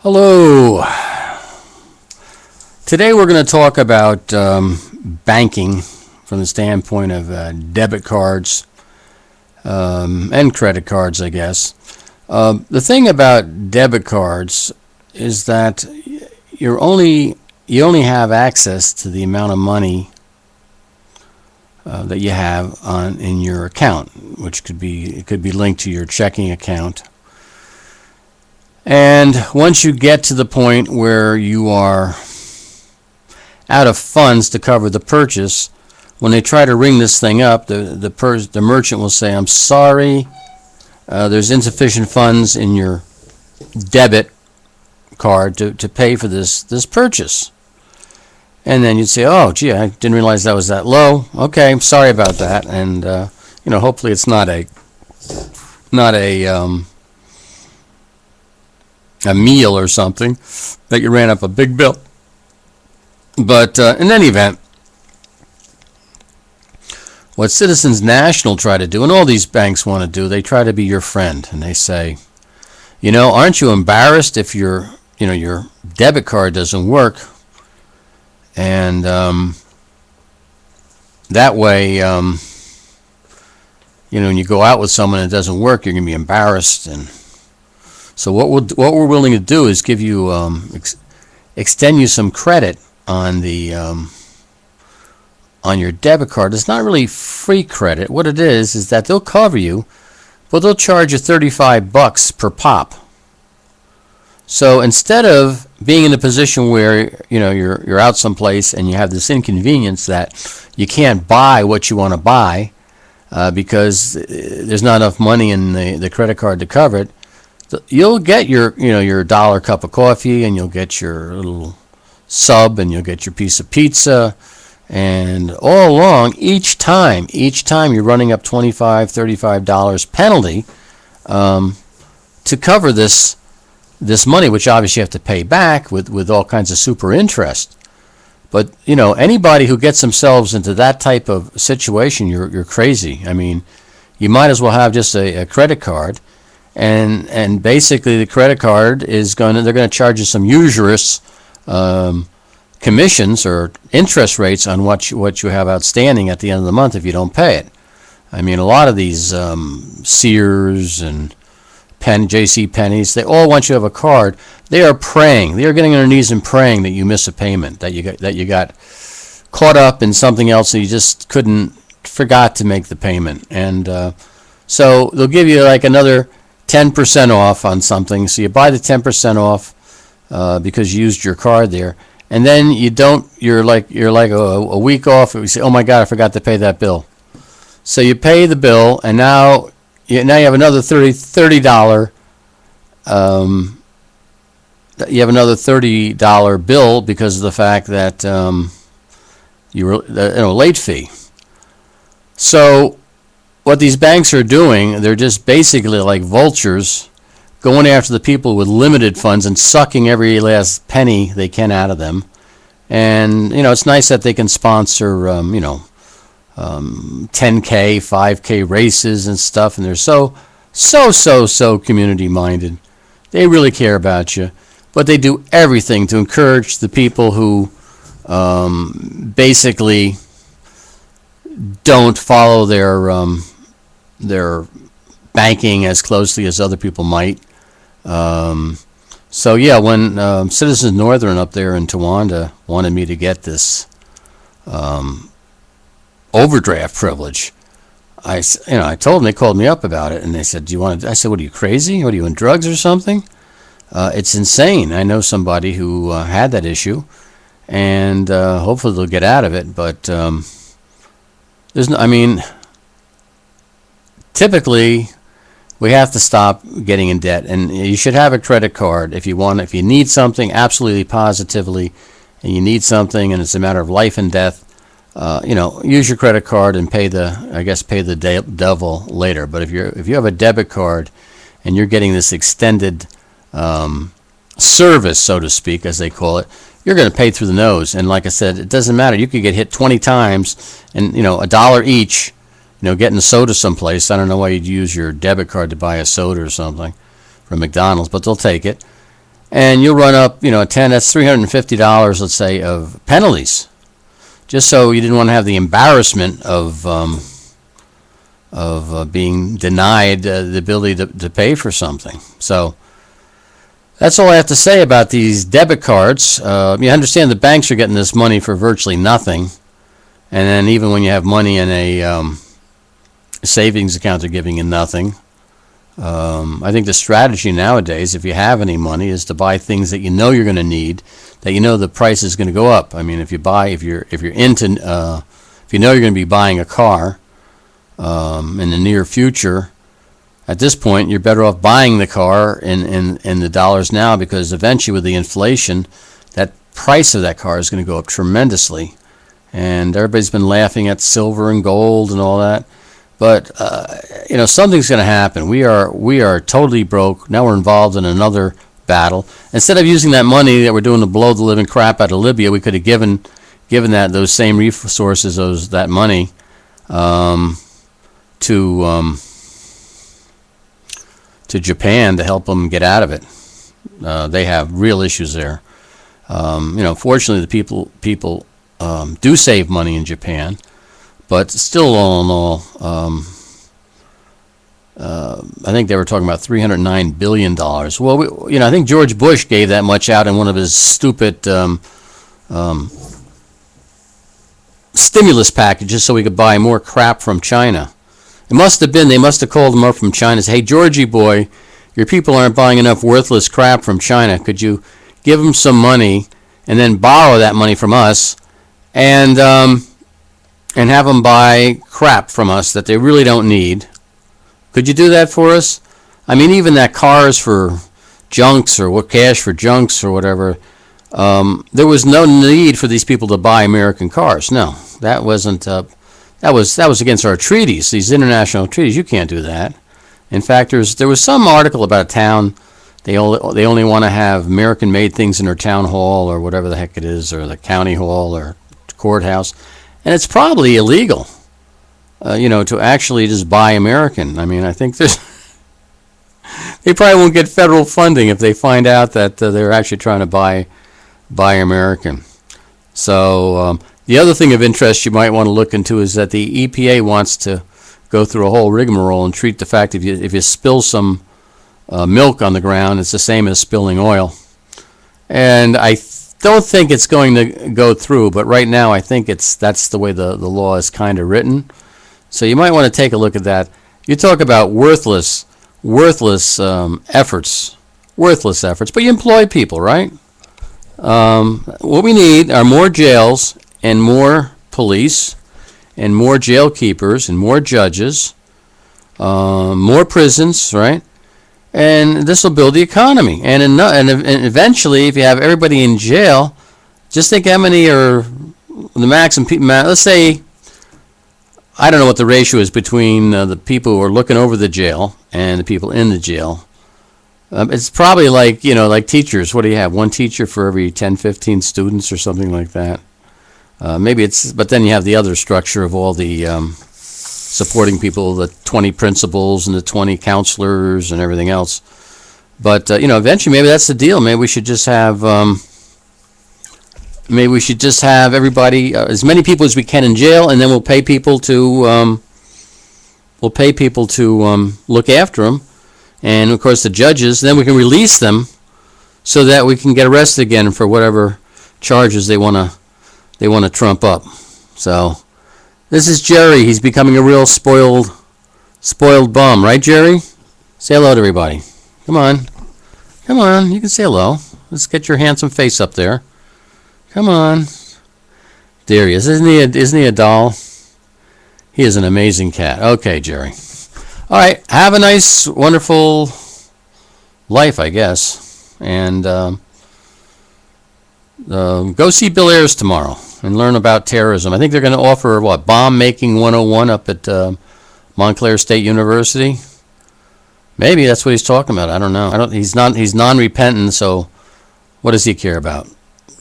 Hello. Today we're going to talk about banking from the standpoint of debit cards and credit cards, I guess. The thing about debit cards is that you only have access to the amount of money that you have in your account, which could be linked to your checking account. And once you get to the point where you are out of funds to cover the purchase, when they try to ring this thing up, the merchant will say, "I'm sorry, there's insufficient funds in your debit card to pay for this purchase." And then you'd say, "Oh, gee, I didn't realize that was that low. Okay, I'm sorry about that." And hopefully it's not a meal or something that you ran up a big bill. But in any event, what Citizens National try to do, and all these banks want to do, they try to be your friend, and they say, aren't you embarrassed if your debit card doesn't work? And that way, when you go out with someone and it doesn't work, you're going to be embarrassed. And so what we're willing to do is give you extend you some credit on the on your debit card. It's not really free credit. What it is that they'll cover you, but they'll charge you $35 per pop. So instead of being in a position where you're out someplace and you have this inconvenience that you can't buy what you want to buy because there's not enough money in the credit card to cover it, you'll get your dollar cup of coffee, and you'll get your little sub, and you'll get your piece of pizza, and all along each time you're running up $25, $35 penalty to cover this money, which obviously you have to pay back with all kinds of super interest. But anybody who gets themselves into that type of situation, you're crazy. I mean, you might as well have just a credit card. And basically the credit card they're going to charge you some usurious commissions or interest rates on what you have outstanding at the end of the month if you don't pay it. I mean, a lot of these Sears and J.C. Penney's, they all want you to have a card. They are praying. They are getting on their knees and praying that you miss a payment, that you got caught up in something else and you just forgot to make the payment. And so they'll give you like another 10% off on something. So you buy the 10% off because you used your card there, and then you're like a week off. You say, "Oh my God, I forgot to pay that bill." So you pay the bill, and now you have another $30 you have another $30 bill because of the fact that you were late fee. So what these banks are doing, they're just basically like vultures going after the people with limited funds and sucking every last penny they can out of them. And it's nice that they can sponsor 10K, 5K races and stuff, and they're so community minded. They really care about you, but they do everything to encourage the people who basically don't follow their banking as closely as other people might. So yeah, when Citizens Northern up there in Towanda wanted me to get this overdraft privilege, I told them. They called me up about it, and they said, "Do you want to?" I said, "What, are you crazy? What, are you on drugs or something? It's insane." I know somebody who had that issue, and hopefully they'll get out of it. But there's no. I mean, typically, we have to stop getting in debt, and you should have a credit card if you need something absolutely positively, and you need something, and it's a matter of life and death. Use your credit card and pay the devil later. But if you have a debit card and you're getting this extended service, so to speak, as they call it, you're going to pay through the nose. And like I said, it doesn't matter. You could get hit 20 times, and $1 each. Getting a soda someplace. I don't know why you'd use your debit card to buy a soda or something from McDonald's, but they'll take it. and you'll run up, 10, that's $350, let's say, of penalties, just so you didn't want to have the embarrassment of being denied the ability to pay for something. So that's all I have to say about these debit cards. You understand the banks are getting this money for virtually nothing, and then even when you have money in a savings account, they're giving you nothing. I think the strategy nowadays, if you have any money, is to buy things that you know you're going to need, that you know the price is going to go up. I mean, if you know you're going to be buying a car in the near future, at this point you're better off buying the car in the dollars now, because eventually with the inflation, that price of that car is going to go up tremendously. And everybody's been laughing at silver and gold and all that. But something's going to happen. We are totally broke. Now we're involved in another battle. Instead of using that money that we're doing to blow the living crap out of Libya, we could have given those same resources, that money, to Japan to help them get out of it. They have real issues there. Fortunately, the people do save money in Japan. But still, all in all, I think they were talking about $309 billion. Well, I think George Bush gave that much out in one of his stupid stimulus packages so we could buy more crap from China. They must have called him up from China and said, hey, Georgie boy, your people aren't buying enough worthless crap from China. Could you give them some money and then borrow that money from us and have them buy crap from us that they really don't need? Could you do that for us? I mean, even that cars for junks or cash for junks or whatever, there was no need for these people to buy American cars. No, that wasn't. That was against our treaties, these international treaties. You can't do that. In fact, there was some article about a town. They only want to have American-made things in their town hall or whatever the heck it is, or the county hall or courthouse. And it's probably illegal, to actually just buy American. I mean, I think they probably won't get federal funding if they find out that they're actually trying to buy American. So the other thing of interest you might want to look into is that the EPA wants to go through a whole rigmarole and treat the fact if you spill some milk on the ground, it's the same as spilling oil. And I don't think it's going to go through, but right now I think that's the way the law is kind of written. So you might want to take a look at that. You talk about worthless efforts, but you employ people, right? What we need are more jails and more police and more jail keepers and more judges, more prisons, right? And this will build the economy. And eventually, if you have everybody in jail, just think how many are the maximum people. Let's say, I don't know what the ratio is between the people who are looking over the jail and the people in the jail. It's probably like teachers. What do you have? One teacher for every 10, 15 students or something like that. But then you have the other structure of all the supporting people, the 20 principals and the 20 counselors and everything else. But eventually, maybe that's the deal. Maybe we should just have everybody, as many people as we can in jail, and then we'll pay people to look after them, and of course the judges. Then we can release them so that we can get arrested again for whatever charges they want to trump up. So. This is Jerry. He's becoming a real spoiled bum, right, Jerry? Say hello to everybody. Come on. You can say hello. Let's get your handsome face up there. Come on. There he is. Isn't he a doll? He is an amazing cat. Okay, Jerry. All right. Have a nice, wonderful life, I guess. And go see Bill Ayers tomorrow and learn about terrorism. I think they're going to offer, Bomb Making 101 up at Montclair State University. Maybe that's what he's talking about. I don't know. He's non-repentant, so what does he care about?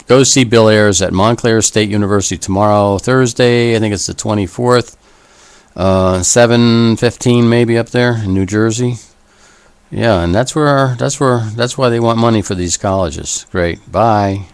Go see Bill Ayers at Montclair State University tomorrow, Thursday. I think it's the 24th, 7:15 maybe up there in New Jersey. Yeah, and that's why they want money for these colleges. Great. Bye.